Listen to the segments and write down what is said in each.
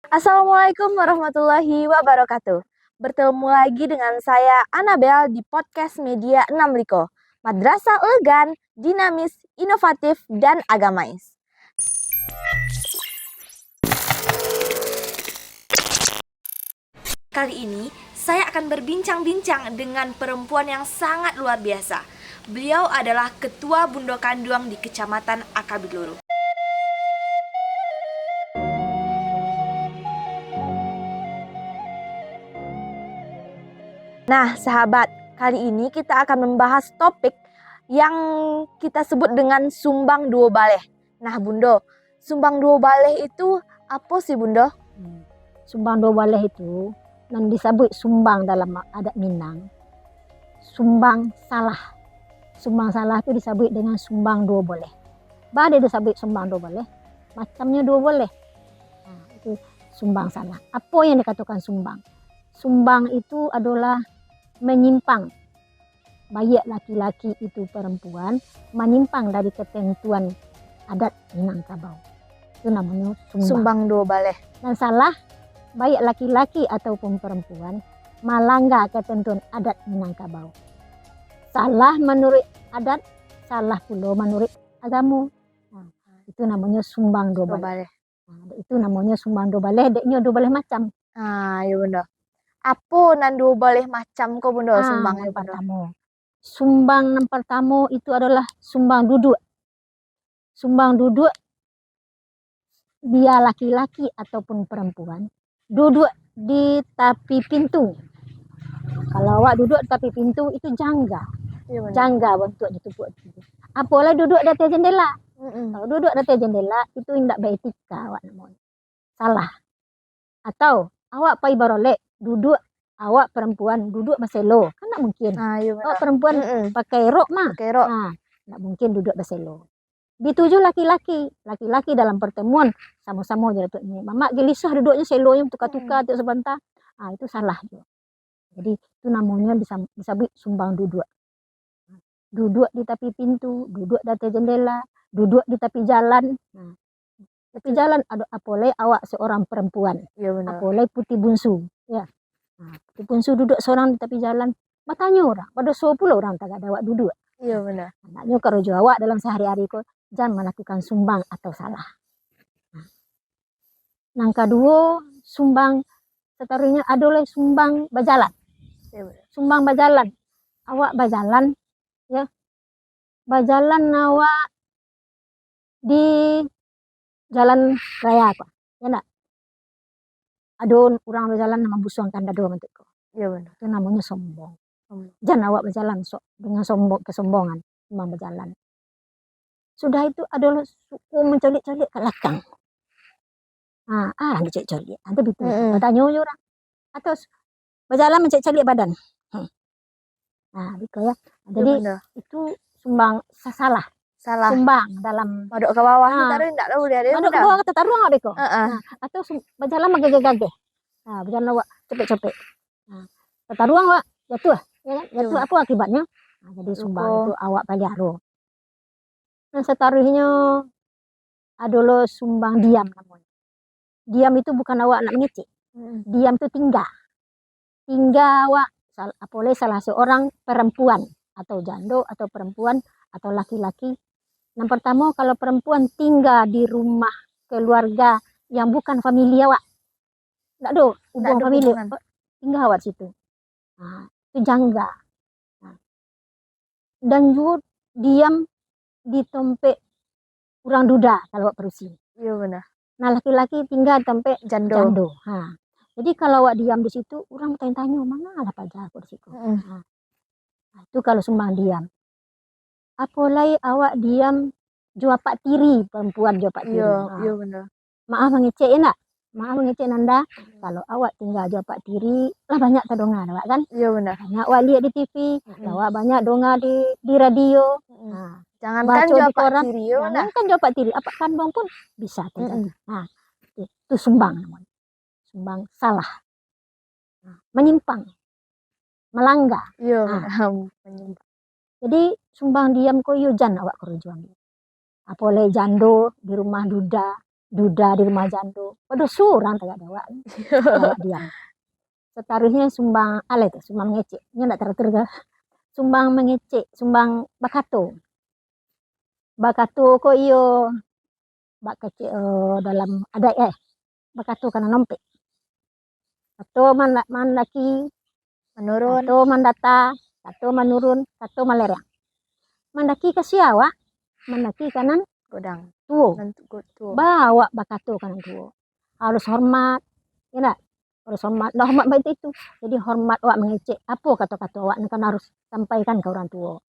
Assalamualaikum warahmatullahi wabarakatuh. Bertemu lagi dengan saya Anabel di podcast media 6 Liko. Madrasah elegan, dinamis, inovatif, dan agamais. Kali ini saya akan berbincang-bincang dengan perempuan yang sangat luar biasa. Beliau adalah Ketua Bundo Kanduang di Kecamatan Akabiluru. Nah, sahabat, kali ini kita akan membahas topik yang kita sebut dengan sumbang duo baleh. Nah, Bundo, sumbang duo baleh itu apa sih, Bundo? Sumbang dua baleh itu nan disebut sumbang dalam adat Minang. Sumbang salah. Sumbang salah itu disebut dengan sumbang dua boleh. Bade disebut sumbang dua boleh. Macamnya dua boleh. Nah, itu sumbang salah. Apa yang dikatakan sumbang? Sumbang itu adalah menyimpang. Baik laki-laki itu perempuan menyimpang dari ketentuan adat Minangkabau. Itu namanya sumbang. Sumbang duo baleh. Dan salah, baik laki-laki ataupun perempuan melanggar ketentuan adat Minangkabau. Salah menurut adat, salah pula menurut agama. Nah, itu namanya sumbang dua baleh. Nah, itu namanya sumbang dua baleh. Deknya dua baleh macam. Ya Bundo. Apa nan duo baleh macam kok, Bundo? Sumbang yang pertama. Sumbang yang pertama itu adalah sumbang duduk. Sumbang duduk biar laki-laki ataupun perempuan duduk di tepi pintu. Kalau awak duduk di tepi pintu itu jangga. Ya, jangga bentuk itu buat itu. Apalagi duduk di atas jendela. Kalau duduk di atas jendela itu tidak beretika awak namanya. Salah. Atau awak pai barolek duduk awak perempuan duduk baselo. Kan tak mungkin. Ya, awak perempuan pakai rok mah. Pakai rok. Nah, tak mungkin duduk baselo. Dituju laki-laki. Laki-laki dalam pertemuan sama-sama jadi tu ini. Mama gelisah duduknya selonya tukar-tukar untuk sebentar. Itu salah juga. Jadi itu namanya disebut sumbang duduk. Duduk di tepi pintu, duduk di atas jendela, duduk di tepi jalan. Nah, tepi jalan ada apolai awak seorang perempuan. Ya, benar. Apolai putih bungsu. Ya. Nah, putih bungsu duduk seorang di tepi jalan. Matanya orang, pada 10 orang tak ada awak duduk. Iya, benar. Maknanya kalau awak dalam sehari-hari kok jangan melakukan sumbang atau salah. Yang kedua, sumbang setaruhnya adalah sumbang berjalan. Ya, sumbang berjalan. Awak berjalan, ya. Berjalan awak di jalan raya kok. Ya enggak? Ada orang berjalan nama busuangkan dado bentukku. Iya, benar. Itu namanya sombong. Jangan awak berjalan dengan kesombongan, memang berjalan. Sudah itu adalah suku mencolik-colik ke belakang. Dicek-colik. Nanti begitu. Bertanya orang. Atau berjalan mencek-colik badan. Gitu ya. Jadi itu sumbang salah. Sumbang dalam madok ke bawah taruh enggak tahu dia. Madok ke bawah taruh enggak deko. Atau berjalan megage-gage. Berjalan awak cepet-cepet. Taruh awak jatuh, ya kan? Jatuh apa akibatnya? Jadi sumbang itu awak pelihara. Nah, setaruhnya adalah sumbang diam namanya. Diam itu bukan awak nak mengecek. Diam itu tinggal. Tinggal awak apalagi salah seorang perempuan atau jando atau perempuan atau laki-laki. Yang pertama kalau perempuan tinggal di rumah keluarga yang bukan famili awak. Enggak ada hubungan famili. Tinggal awak situ. Itu jangga. Dan juga diam di tempat orang duda kalau awak perusi. Iya, benar. Nah, laki-laki tinggal di tempat jando. Jadi kalau awak diam di situ, orang tanya-tanya, mana ada pacar aku di situ. Itu kalau sumbang diam. Apalagi awak diam juapak tiri, perempuan juapak tiri. Iya, benar. Maaf mengecek ya nak? Maaf mengecek Nanda. Kalau awak tinggal juapak tiri, lah banyak terdongar awak kan? Iya, benar. Banyak awak lihat di TV, awak banyak dongar di radio. Jangankan juapak tiri, jangankan juapak tiri, apa kandung pun bisa terjadi. Itu sumbang namanya. Sumbang salah. Menyimpang. Melanggar. Iya, menyimpang. Jadi sumbang diam kok yo jan awak kerujuan. Apalagi jando di rumah duda, duda di rumah jantu. Waduh surang tak ada awak diam. Setaruhnya sumbang ale tuh, sumbang ngecek. Nya ndak teratur ke. Sumbang mengecek, sumbang bakato. Bakato ko iyo bak kecek dalam ada bakato kana nompe. Atau mandaki Menurun. atau mandata, atau menurun, atau malerang. Mandaki ke siawa, mandaki kanan Godang. tuo. Tuh. Bawa bakato kanan tuo. Harus hormat, ya enggak? Harus hormat. Nah, hormat baik itu. Jadi hormat awak mengecek apa kata-kata awak kan harus sampaikan ke orang tua.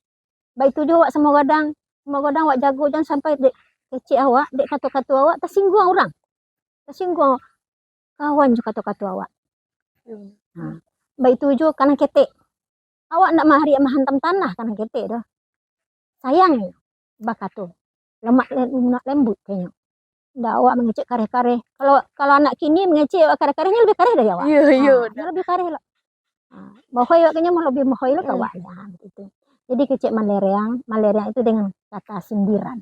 Baik itu juga semua gadang awak jago jangan sampai dek kecek awak, dek kata-kata awak tersinggung orang. Tersinggung kawan juga kata-kata awak. Nah, baik itu juga kanan ketek. Awak ndak mahari hantam tanah kanan ketek dah. Sayang bakato. Lemak lembut kayaknya. Ndak awak mengecek kare-kare. Kalau anak kini mengecek kare-karenya lebih kare dari awak. Iya. Lebih kare lah. Mohoy kayaknya mau lebih mohoy lo kawak ya gitu. Jadi kecek maleriang itu dengan kata sindiran.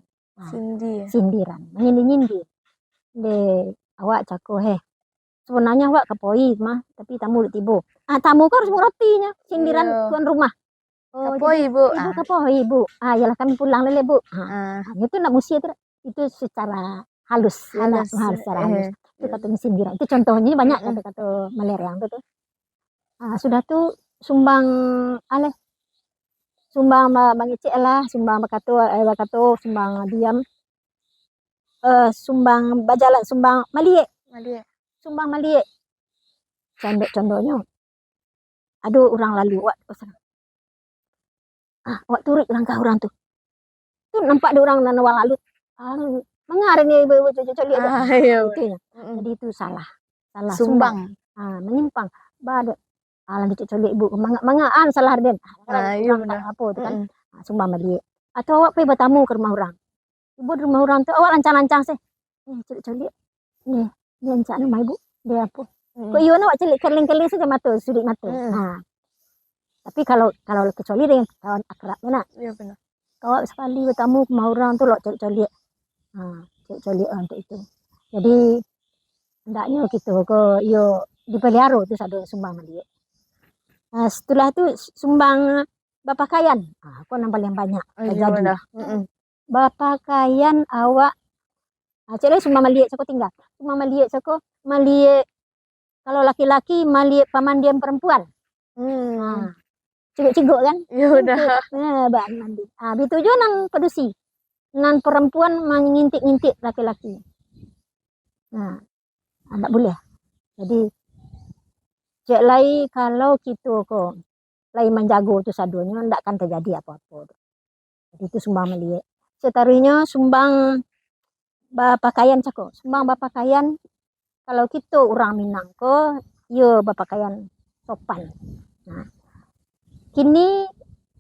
Sindiran. Menyindir-nyindir. De awak cako sebenarnya awak kapoi mah, tapi tamu tibo. Tamu kan harus mengertinya. Sindiran tuan rumah. Kapoi, Bu. Ibu kapoi, Bu. Yalah kami pulang lele, Bu. Itu nak musia itu secara halus. Secara halus. Itu kata sindiran. Itu contohnya banyak kata-kata maleriang itu. Sudah tuh sumbang sumbang mengecek lah, sumbang bakato, sumbang diam. Sumbang bajalan, sumbang malie. Sumbang malie. Contohnya. Aduh orang lalu wak turut langkah orang tuh. Tuh nampak ada orang nanawal lalu. Mengarang nih ibu cucu lihat. Jadi itu salah. Sumbang. Menyimpang. Bada. Alang cucu lihat ibu. Mangaan salah den. Apa itu kan. Sumbang malie. Atau awak pergi bertamu ke rumah orang. Ibu di rumah orang tuh awak lancang-lancang sih. Cucu lihat. Nih lancang rumah ibu. Dia apa? Kok iya awak celik kerling-kerling saja mata, sudik mata. Tapi kalau kecuali dengan kawan akrabnya nak. Iya benar. Kalau sekali bertamu ke rumah orang tuh lo celik-celik. Celik untuk itu. Jadi hendaknya gitu kok yo dipelihara itu satu sumbang malie. Setelah itu sumbang bapakayan. Aku nambah yang banyak. Jadi bapakayan awak cek sumbang malie sako tinggal. Sumbang malie sako malie kalau laki-laki malie pamandian perempuan. Ciguk-ciguk kan? Ya udah. Bahan mandi. Itu juga nang pedusi. Nang perempuan mengintik-intik laki-laki. Enggak boleh. Jadi cek lai kalau gitu kok lai menjago tu sadonya ndak akan terjadi apa-apa. Jadi itu sumbang malie. Setaruhnya sumbang bapakayan cako. Sumbang bapakayan kalau kita orang Minang ko yo bapakayan sopan. Kini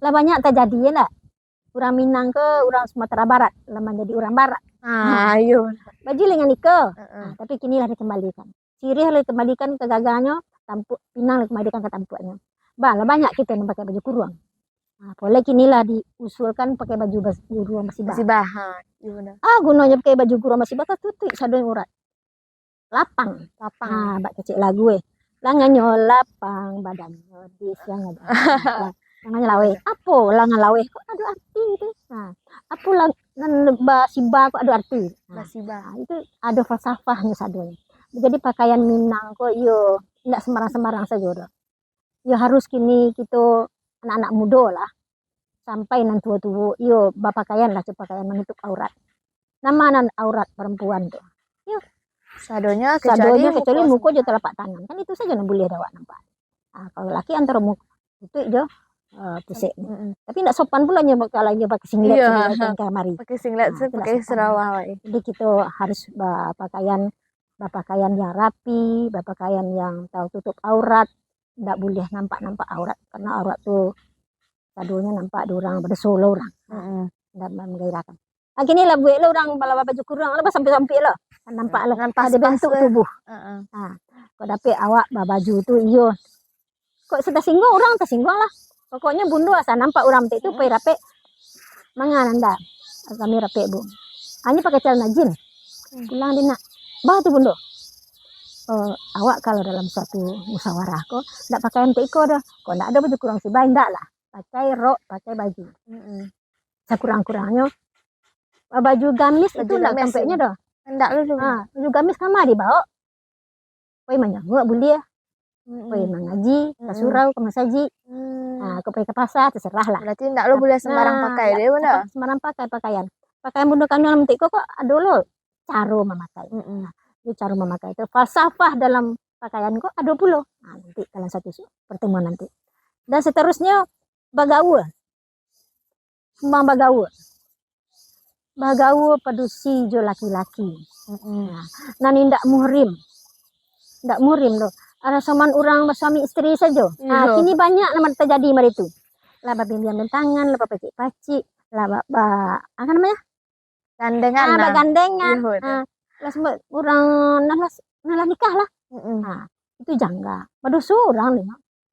lah banyak terjadi ya nak. Orang Minang ke orang Sumatera Barat lah menjadi orang Barat. Ayo. Baju dengan iko. Tapi kini lah dikembalikan. Sirih lah dikembalikan ke gagahnya, tampuk Pinang lah dikembalikan ke tampuknya. Lah banyak kita yang pakai baju kurung. Boleh kini lah diusulkan pakai baju kurung masibah. Gunanya pakai baju kurung masibah tutup sado urat. Lapang. Bak kecil lagu Langannya lapang, badannya disang langannya lawe. Apa langan lawe? Kok ada arti itu? Apa basiba kok ada arti? Basiba. Itu ada falsafahnya sadonya. Jadi pakaian Minang kok yo tidak sembarang-sembarang saja udah. Yo harus kini kita anak-anak muda lah. Sampai nanti tua-tua yo pakaian lah pakaian menutup aurat. Nama aurat perempuan tuh. Yo Sadonya kecuali muka aja telapak tangan. Kan itu saja yang boleh awak nampak. Kalau laki antara muka itu aja pusing. Tapi tidak sopan pula nya kalau pakai singlet kamari. Pakai singlet pakai serawal. Jadi kita harus pakaian yang rapi, pakaian yang tahu tutup aurat. Tidak boleh nampak aurat karena aurat tuh sadonya nampak di orang pada solo orang. Tidak menggairahkan. Gini lah buat lo orang bala baju kurang lah sampai lah nampak lah ada bentuk tubuh. Kok dapet awak baju tu iyo. Kok sudah singgung orang tersinggung lah. Pokoknya bundu asal nampak orang itu pay rapi mangan anda. Kami rapi bu. Hanya pakai celana jeans. Pulang dia nak, bah tu bunda. Awak kalau dalam suatu musyawarah kok ndak pakai MTK dah. Kok ndak ada baju kurang sibai ndak lah. Pakai rok, pakai baju. Sekurang-kurangnya baju gamis Baju itu ndak gamis sampainya dah. Ndak dulu. Baju gamis kamar dibawa. Koi menyanguk boleh. Koi mengaji, ke surau, ke masaji. Kau pergi ke pasar terserah lah. Berarti ndak lo boleh sembarang pakai deh bunda. Sembarang pakai pakaian. Pakaian bunda kami dalam MTK kok ada lo cara memakai. Itu cara memakai itu falsafah dalam pakaian kok ada pula. Nanti dalam satu pertemuan nanti. Dan seterusnya bagaul. Sembang bagaul. Bagaul padusi jo laki-laki. Nani ndak muhrim. Ndak muhrim loh. Ada saman orang bersuami istri saja. Kini banyak nama terjadi mari itu. Lah bimbingan tangan, lah pacik-pacik, lah apa namanya? Gandengan. Gandengan. Lah semua orang nalah nikah lah. Itu jangga. Pada seorang nih,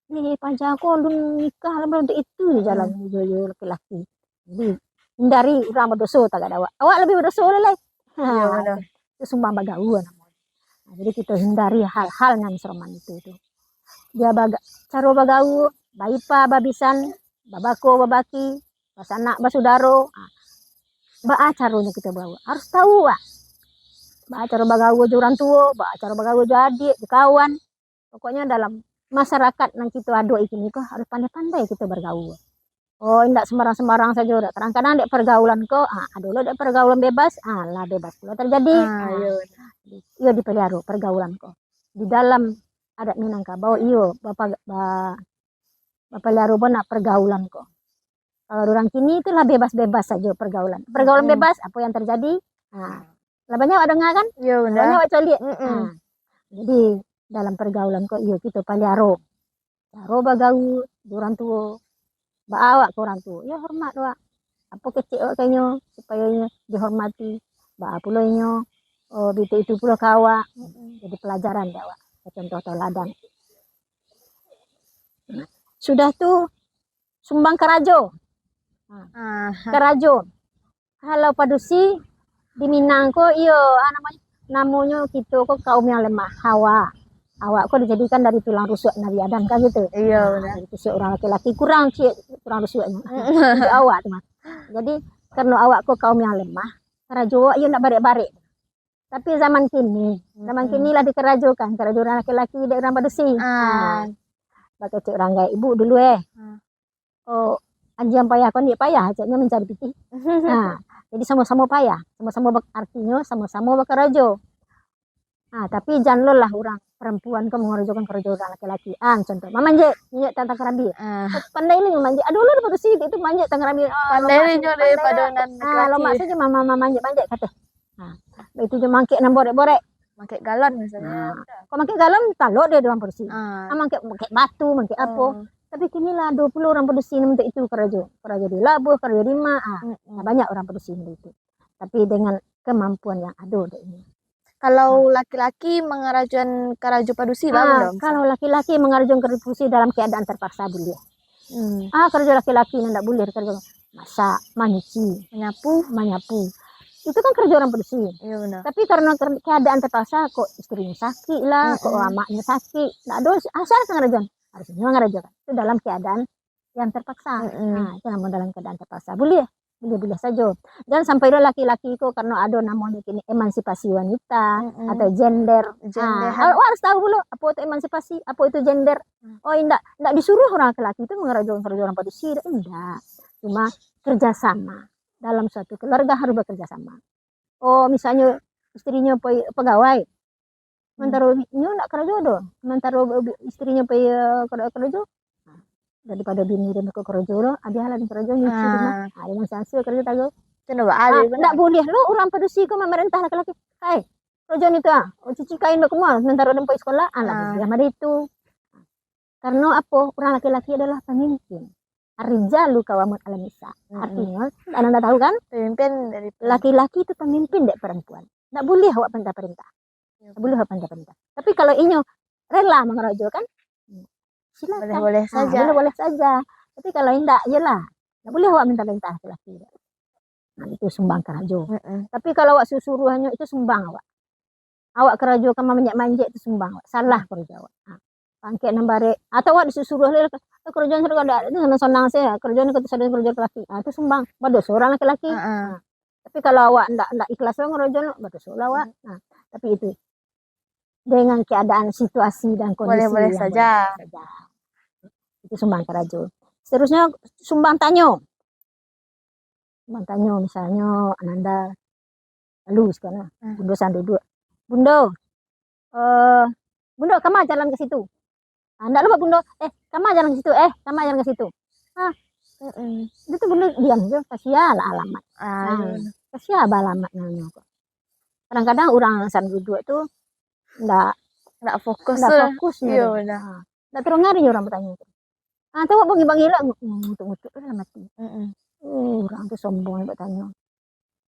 ini pajak aku nikah lah untuk itu jalan laki-laki. Jadi hindari orang berdosa tak ada awak. Awak lebih berdosa lah. Itu sumbang bagaul namanya. Jadi kita hindari hal-hal yang sereman itu. Dia cara bagaul, baipa babisan, babako babaki, basanak basudaro. Caranya kita bawa. Harus tahu cara bagaul jo orang tua, cara bagaul jo adik, jo kawan. Pokoknya dalam masyarakat yang kita ada ini kok harus pandai-pandai kita bergaul. Tidak sembarang-sembarang saja. Kadang-kadang dek pergaulan kok, ada lo dek pergaulan bebas, lah bebas pula terjadi. Iya dipelihara pergaulan kok. Di dalam adat Minangkabau iyo bapak pelihara nak pergaulan kok. Kalau orang kini itulah bebas-bebas saja pergaulan. Pergaulan bebas apa yang terjadi? Lah banyak ada nggak kan? Iya benar. Banyak awak lihat. Jadi dalam pergaulan kok iyo kita pelihara. Cara bagaul orang tua. Bawa ke orang tua. Ya hormat awak. Apa kecil awak kayaknya supaya dihormati. Bawa pulainya. Itu pula kawak. Jadi pelajaran dia awak. Contoh teladan. Sudah tuh sumbang kerajo. Kerajo. Kalau padusi di Minang kok iyo namanya kita kok kaum yang lemah Hawa. Awak kok dijadikan dari tulang rusuk Nabi Adam kan gitu. Iya benar. Itu si orang laki-laki kurang tulang rusuknya. Itu awak teman. Jadi karena awak kok kaum yang lemah, kerajo iyo ndak barek-barek. Tapi zaman kini lah dikerajokan, kerajo orang laki-laki dari orang padusi. Pakai cek orang gaya ibu dulu anjing payah kon dia payah, ceknya mencari pitih. Jadi sama-sama payah, sama-sama artinya sama-sama berkerajo. Tapi jangan lah orang perempuan ke mengerajokan kerajo orang laki-laki. Contoh, manje nyek tentang kerabi. Pandai ini manje. Aduh lu dapat sih itu manje tentang kerabi. Pandai ini daripada laki-laki. Lo mak saja mama manje kata. Itu je mangkek nang borek-borek. Mangkek galon misalnya. Kok mangkek galon talok dia orang persi. Mangkek batu, mangkek apa. Tapi kini lah 20 orang produksi untuk itu kerajo. Kerajo di Labuh, kerajo di banyak orang produksi itu. Tapi dengan kemampuan yang ada ini. Kalau laki-laki mengerajukan kerajo padusi dong? Kalau laki-laki mengerajukan kerajo dalam keadaan terpaksa boleh. Kerajo laki-laki yang tidak boleh kerja masak, menyuci, menyapu. Itu kan kerja orang padusi. Iya benar. Tapi karena keadaan terpaksa kok istrinya sakit lah, kok amaknya sakit. Tidak ada asal ngerajukan. Harusnya ngerajukan. Itu dalam keadaan yang terpaksa. Itu namun dalam keadaan terpaksa. Boleh saja. Dan sampai laki-laki kok karena ada namanya kini emansipasi wanita atau gender. Harus tahu dulu apa itu emansipasi, apa itu gender. Enggak disuruh orang laki-laki itu mengerajukan kerja orang padusi. Enggak. Cuma kerjasama. Dalam suatu keluarga harus bekerja sama. Misalnya istrinya pegawai. Sementara istrinya enggak kerja dong. Sementara istrinya kerja. Daripada bini dia ke kerja lo, ada hal yang kerja nyuci rumah. Ada yang sanksi kerja tahu. Enggak boleh lo orang padusi ke memerintah laki-laki. Kerja itu cuci kain semua. Sementara dia pergi sekolah, dia ada itu. Karena apa? Orang laki-laki adalah pemimpin. Ar-rijalu qawwamun 'alan nisa. Artinya, Anda tahu kan? Pemimpin dari laki-laki itu pemimpin dari perempuan. Enggak boleh awak perintah-perintah. Enggak boleh awak perintah-perintah. Tapi kalau inyo rela mengerajokan, silakan. Boleh saja. Boleh saja. Tapi kalau enggak, iyalah. Enggak boleh awak minta-minta laki-laki. Nah, itu sumbang kerajo. Tapi kalau awak suruhannya itu sumbang awak. Awak kerajo kama manjak-manjak itu sumbang awak. Salah kerajo awak. Nah, pangke nambare atau awak disuruh lele kerjaan suruh ada itu senang saya kerjaan ikut sadar kerja laki. Nah, itu sumbang. Bados orang laki-laki. Nah, tapi kalau awak ndak ikhlas ngerojol bados awak. Nah, tapi itu dengan keadaan situasi dan kondisi Boleh-boleh yang saja. Itu sumbang kerajo. Seterusnya sumbang tanyo. Sumbang tanyo misalnya Ananda lalu sekarang Bundo duduk. Bundo, Bundo kamu jalan ke situ. Ndak lupa Bundo, kamu jalan ke situ, kamu jalan ke situ. Itu Bundo diam aja, kasih alamat. Kasih alamat namanya kok. Kadang-kadang orang san duduk itu ndak fokus. Iya benar. Ndak terus ngari orang bertanya itu. Tahu bagi-bagi lah ngutuk-ngutuk lah mati. Orang tuh sombong bertanya.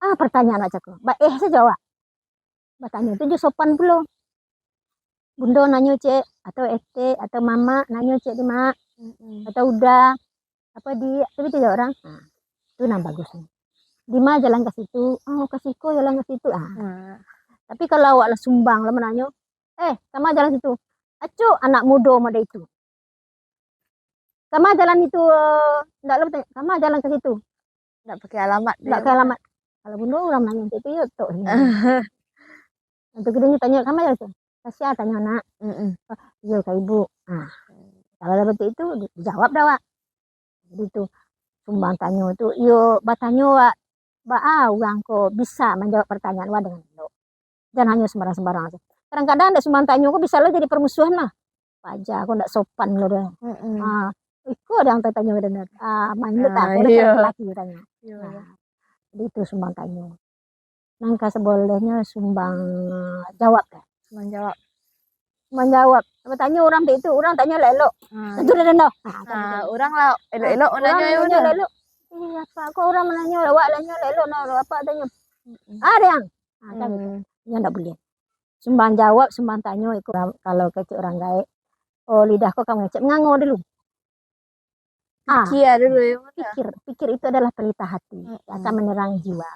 Pertanyaan aja kok. Saya jawab. Bertanya itu sopan belum. Bundo nanya cek atau atau mama nanya cek di mak atau udah apa di tapi tidak orang. Itu bagus nih. Di mana jalan ke situ? Ke situ jalan ke situ. Tapi kalau awak sumbang lah menanya, kamu jalan situ. Acu anak muda mada itu. Kamu jalan itu enggak lu tanya, kamu jalan ke situ. Enggak pakai alamat. Enggak pakai alamat. Kalau Bundo orang nanya itu ya tok. Untuk gedenya tanya kamu jalan situ. Kasih tanya anak. Iya ke ibu. Kalau dapat itu dijawab dah wak. Jadi itu sumbang tanya itu, yo batanya wak, orang kok bisa menjawab pertanyaan wak dengan lo. Jangan hanya sembarang-sembarang aja. Kadang-kadang ada sumbang tanya kok bisa lo jadi permusuhan lah. Aja aku ndak sopan lo dah. Ikut ada yang tanya benar. Manut aku udah laki tanya. Jadi itu sumbang tanya. Nangka sebolehnya sumbang jawab dah. Menjawab. Tanya orang itu, orang tanya lelok. Itu udah dah. Orang lah elok-elok nanya lelok. Iya, Pak, kok orang menanya awak nanya lelok apa tanya. Ada yang. Kan gitu. Ya enggak boleh. Sumbang jawab, sumbang tanya ikut kalau kecil orang gaek. Lidahku kamu ngecek ngango dulu. Pikir dulu ya. Pikir itu adalah pelita hati. Akan menyerang jiwa.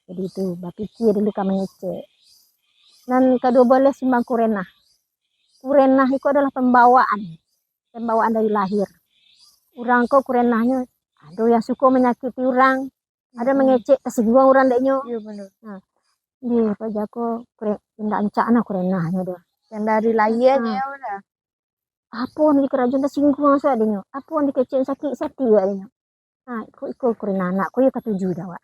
Jadi itu, pikir dulu kamu ngecek. Dan kedua boleh sumbang kurenah. Kurenah itu adalah pembawaan dari lahir. Orang kok kurenahnya ada yang suka menyakiti orang, ada mengecek tersinggung orang deknya. Iya benar. Dia pajako tidak encana kurenahnya doh. Yang dari lahirnya ya udah. Apa yang dikerajaan tersinggung saya deknya. Apa yang dikecek sakit ya deknya. Ikut kurenah anakku ya ketujuh dah wak.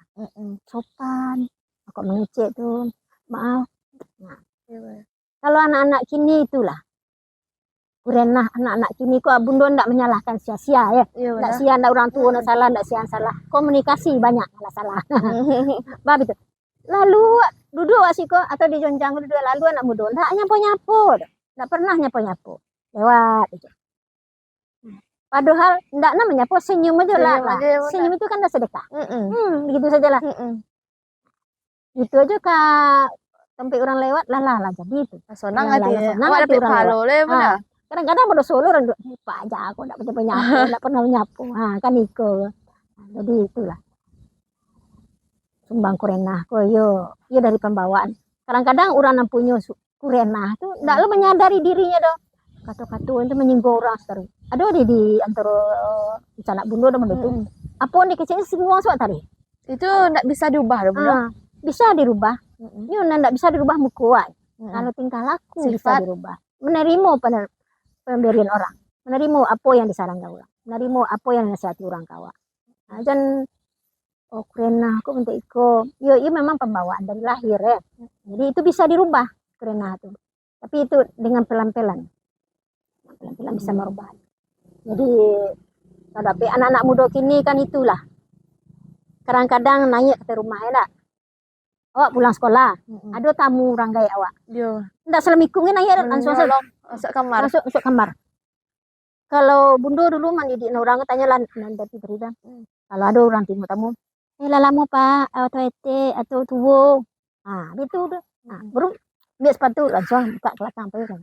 Sopan. Kok mengecek tuh. Maaf. Kalau anak-anak kini itulah. Kurenah anak-anak kini kok Bundo ndak menyalahkan sia-sia ya. Ndak sia ndak orang tua ndak salah, ndak sia salah. Komunikasi banyak salah. Bab itu. Lalu duduk asiko atau di jonjang duduk lalu anak muda ndak nyapo-nyapo. Ndak pernah nyapo-nyapo. Lewat itu. Padahal ndak namanya senyum aja lah. Senyum itu kan udah sedekah. Begitu saja lah. Gitu aja Kak. Sampai orang lewat lah jadi itu. Senang hati ya. Awak dapat palo le benar. Kadang-kadang pada solo orang lupa aja aku enggak pernah nyapu, enggak pernah nyapu. Kan iko. Jadi itulah. Sumbang kurenah kok yo dari pembawaan. Kadang-kadang orang yang punya kurenah tuh enggak lo menyadari dirinya dong. Kata-kata itu menyinggung orang terus. Ada di antara anak Bundo dan itu. Apa yang dikecilin semua soal tadi. Itu enggak bisa diubah loh, bisa dirubah. Ini enggak bisa dirubah muka. Kalau tingkah laku bisa dirubah. Menerima pemberian orang. Menerima apa yang disarankan orang. Menerima apa yang dinasihati orang kawa. Dan kurenah aku minta iko. Yo memang pembawaan dari lahir ya. Jadi itu bisa dirubah kurenah itu. Tapi itu dengan pelan-pelan. Pelan-pelan bisa merubah. Jadi tapi anak-anak muda kini kan itulah. Kadang-kadang nanya ke rumah ya. Awak pulang sekolah, ada tamu orang gaya awak. Ndak selemikungin nanya langsung masuk kamar. Masuk kamar. Kalau Bundo dulu mendidik orang tanya nanti cerita. Kalau ada orang tamu, lalamu Pak, atau ete atau tuwo. Itu udah. Baru dia sepatu langsung buka kelakang kan.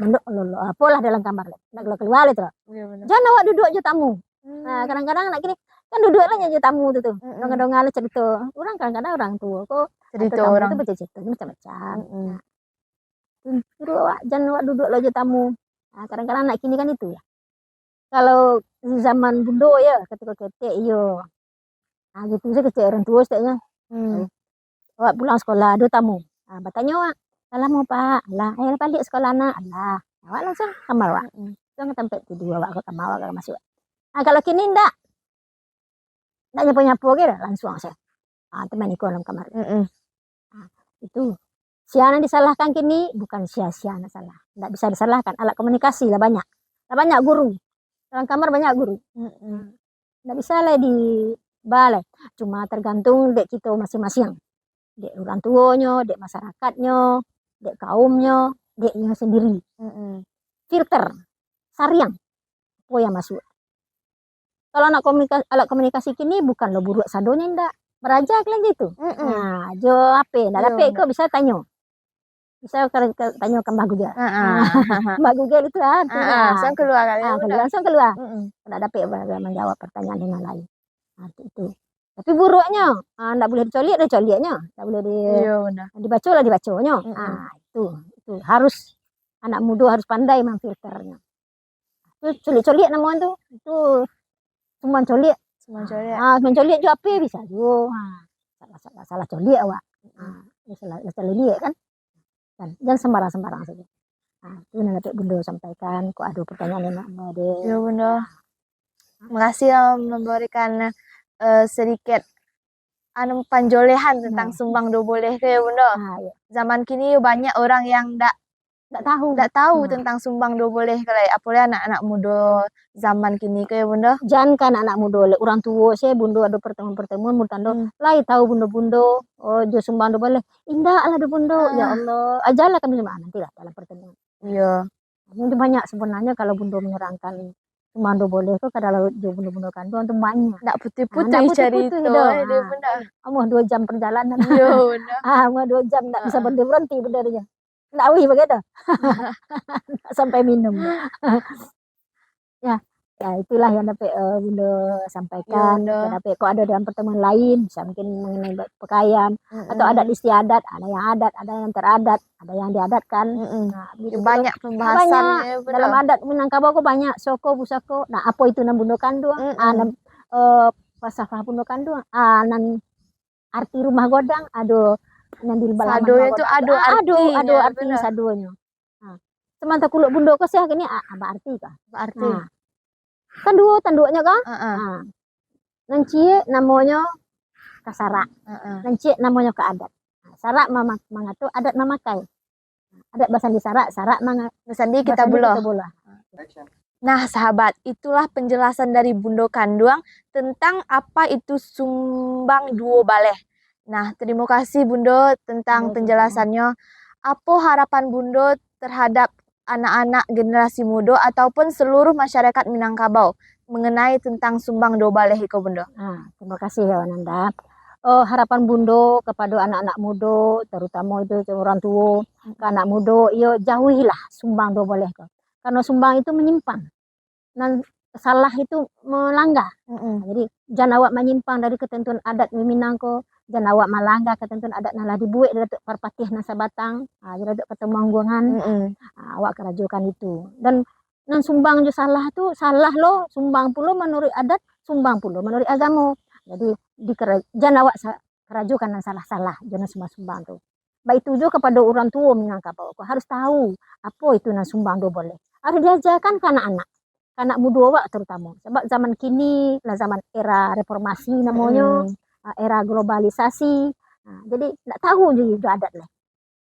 Bendok lolo, apalah dalam kamar. Nak keluar itu. Jangan awak duduk aja tamu. Kadang-kadang anak gini, Kan duduk lah nyanyi tamu tu. Mm-mm. Dongeng-dongeng cerita. Orang kadang-kadang orang tua kok Cerita tamu orang. tu bercerita macam-macam. Mm-mm. Suruh awak jangan awak duduk lah je tamu. Kadang-kadang anak kini kan itu ya. Kalau zaman bundo ya, ketika ketek yo. Gitu saya kecil orang tua setnya. Awak pulang sekolah ada tamu. Bertanya awak, "Salam mau Pak?" "Lah, balik sekolah nak." "Lah." Awak langsung kamar awak. Langsung ke tempat tidur awak ke kamar awak kalau masuk. Kalau kini ndak nyapu-nyapu gitu, langsung saya. Teman ikut dalam kamar. Itu. Siapa yang disalahkan kini bukan sia-sia yang salah. Ndak bisa disalahkan. Alat komunikasi lah banyak. Lah banyak guru. Dalam kamar banyak guru. Ndak bisa lah di balai. Cuma tergantung dek kita masing-masing. Dek orang tuanya, dek masyarakatnya, dek kaumnya, deknya sendiri. Filter, saring, apa yang masuk. Kalau alat komunikasi kini bukan lo buruk sadonya ndak. Berajak lah gitu. Nah, jo apa? Ndak dapat kok bisa tanya. Bisa tanya ke Mbak Google. Mbak Google itu langsung keluar kali. Langsung keluar. Ndak dapat menjawab pertanyaan dengan lain. Itu. Tapi buruknya, ndak boleh dicolik, dicoliknya. Ndak boleh dibaca lah dibacanya. Itu harus anak muda harus pandai memfilternya. Itu colik-colik namanya tuh. Itu semua colik. Mencolik juga apa bisa juga. Salah colik awak. Salah dia kan. Jangan sembarang-sembarang saja. Itu nanti Bunda sampaikan. Kok ada pertanyaan yang nak ada. Ya Bunda. Makasih yang memberikan sedikit panjolehan tentang sumbang do boleh ke ya Bunda. Ya. Zaman kini banyak orang yang ndak tahu tentang sumbang do boleh ke apalagi anak-anak muda zaman kini ke ya Bunda. Jangan kan anak muda le orang tua saya Bunda ada pertemuan mutando lai tahu Bunda jo sumbang do boleh. Indah lah do Bunda. Ya Allah. Ajalah kami nanti lah dalam pertemuan. Iya. Itu banyak sebenarnya kalau Bunda menyerangkan sumbang do boleh kok kalau jo Bunda kanduan itu banyak. Ndak putih-putih cari itu ya Bunda. 2 jam perjalanan. Iya Bunda. 2 jam ndak bisa berhenti benernya. Ndak wih begitu. Sampai minum. Ya itulah yang dapat Bunda sampaikan. Dapat kok ada dalam pertemuan lain, bisa mungkin mengenai pakaian atau adat istiadat, ada yang adat, ada yang teradat, ada yang diadatkan. Gitu banyak pembahasannya. Banyak. Dalam adat Minangkabau kok banyak soko busako. Nah, apa itu nan Bunda kanduang? Pasafah Bunda kanduang. Nan arti rumah godang, aduh nan di sadonya itu ada arti sadonya. Semanta kuluk Bunda kok sih ini apa arti kah? Apa arti? Kan dua tanduknya kan? Nanci namanya kasara. Nanci namanya ke adat. Sarak mangatu adat mamakai. Adat basandi sarak basandi kita bola. Nah, sahabat, itulah penjelasan dari Bunda Kanduang tentang apa itu sumbang duo baleh. Nah, terima kasih Bunda tentang penjelasannya. Apa harapan Bunda terhadap anak-anak generasi muda ataupun seluruh masyarakat Minangkabau mengenai tentang sumbang do baleh iko Bunda? Terima kasih ya Nanda. Harapan Bunda kepada anak-anak muda, terutama itu orang tua, ke anak muda, jauhilah sumbang do baleh ko. Karena sumbang itu menyimpang. Dan salah itu melanggar. Jadi jangan awak menyimpang dari ketentuan adat Minang ko. Jangan awak melanggar ketentuan adat nalah dibuat dari perpatih nasa batang, jadi pertemuan awak kerajukan itu. Dan sumbang jo salah tu salah lo, sumbang pulo menurut adat, sumbang pulo menurut agama. Jadi jangan awak kerajukan yang salah-salah, jangan semua sumbang tu. Baik itu juga kepada orang tua Minangkabau, harus tahu apa itu nan sumbang do boleh. Harus diajarkan ke anak muda awak terutama. Sebab zaman kini lah zaman era reformasi namanya. Era globalisasi. Jadi ndak tahu juga adat lah.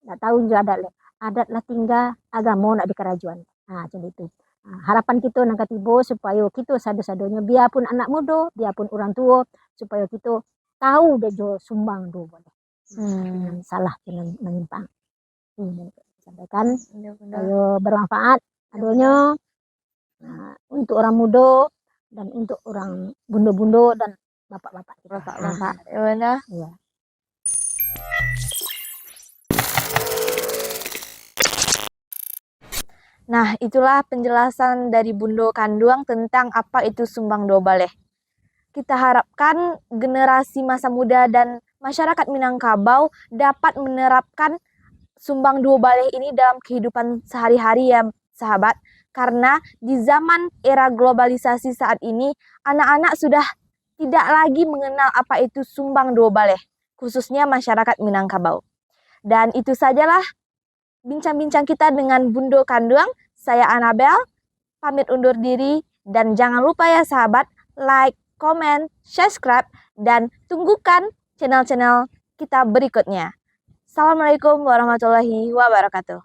Ndak tahu juga adat lah. Adat lah tinggal agama nak di kerajuan. Macam itu. Harapan kita nang katibo supaya kita sadu-sadunya biarpun anak muda, biarpun orang tua supaya kita tahu dejo sumbang do boleh. Salah jangan menyimpang. Sampaikan supaya bermanfaat adanya untuk orang muda dan untuk orang bunda-bunda dan bapak-bapak. Iya. Nah, itulah penjelasan dari Bunda Kanduang tentang apa itu sumbang do baleh. kita harapkan generasi masa muda dan masyarakat Minangkabau dapat menerapkan sumbang dua baleh ini dalam kehidupan sehari-hari ya sahabat. Karena di zaman era globalisasi saat ini, anak-anak sudah tidak lagi mengenal apa itu sumbang dua baleh, khususnya masyarakat Minangkabau. Dan itu sajalah bincang-bincang kita dengan Bundo Kanduang. Saya Anabel, pamit undur diri. Dan jangan lupa ya sahabat, like, comment, subscribe, dan tunggukan channel-channel kita berikutnya. Assalamualaikum warahmatullahi wabarakatuh.